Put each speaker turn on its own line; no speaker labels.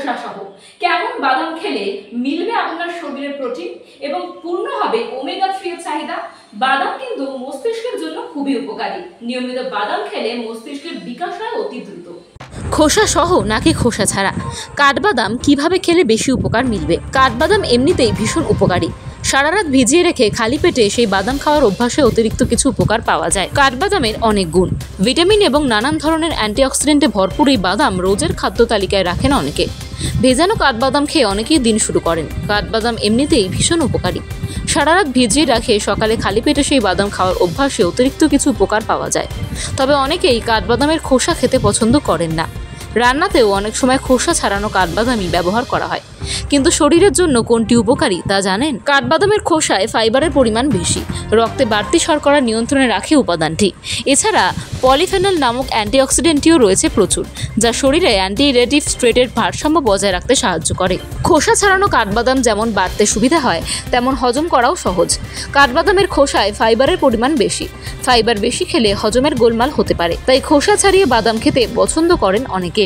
খোসা সহ কেমন বাদাম খেলে মিলবে আপনার শরীরে প্রোটিন এবং পূর্ণ হবে ওমেগা 3 এর চাহিদা। বাদাম কিন্তু মস্তিষ্কের জন্য খুবই উপকারী। নিয়মিত বাদাম খেলে মস্তিষ্কের বিকাশ হয় অতি দ্রুত।
খোসা সহ নাকি খোসা ছাড়া কাঠবাদাম কিভাবে খেলে বেশি উপকার মিলবে? কাঠবাদাম এমনিতেই ভীষণ উপকারী। সারা রাত ভিজিয়ে রেখে খালি পেটে সেই বাদাম খাওয়ার অভ্যাসে অতিরিক্ত কিছু উপকার পাওয়া যায়। কাঠবাদামের অনেক গুণ, ভিটামিন এবং নানান ধরনের অ্যান্টিঅক্সিডেন্টে ভরপুর এই বাদাম রোজের খাদ্য তালিকায় রাখেন অনেকে। ভেজানো কাঠবাদাম খেয়ে অনেকেই দিন শুরু করেন। কাঠবাদাম এমনিতেই ভীষণ উপকারী। সারা রাত ভিজিয়ে রাখে সকালে খালি পেটে সেই বাদাম খাওয়ার অভ্যাসে অতিরিক্ত কিছু উপকার পাওয়া যায়। তবে অনেকেই কাঠবাদামের খোসা খেতে পছন্দ করেন না। রান্নাতেও অনেক সময় খোসা ছাড়ানো কাঠবাদামই ব্যবহার করা হয়। কিন্তু শরীরের জন্য কোনটি উপকারী তা জানেন? কাঠবাদামের খোসায় ফাইবারের পরিমাণ বেশি, রক্তে বাড়তি শর্করা নিয়ন্ত্রণে রাখে উপাদানটি। এছাড়া পলিফেনল নামক অ্যান্টিঅক্সিডেন্টটিও রয়েছে প্রচুর, যা শরীরে অ্যান্টিরেটিভ স্ট্রেটের ভারসাম্য বজায় রাখতে সাহায্য করে। খোসা ছাড়ানো কাঠবাদাম যেমন বাড়তে সুবিধা হয়, তেমন হজম করাও সহজ। কাঠবাদামের খোসায় ফাইবারের পরিমাণ বেশি। ফাইবার বেশি খেলে হজমের গোলমাল হতে পারে, তাই খোসা ছাড়িয়ে বাদাম খেতে পছন্দ করেন অনেকে।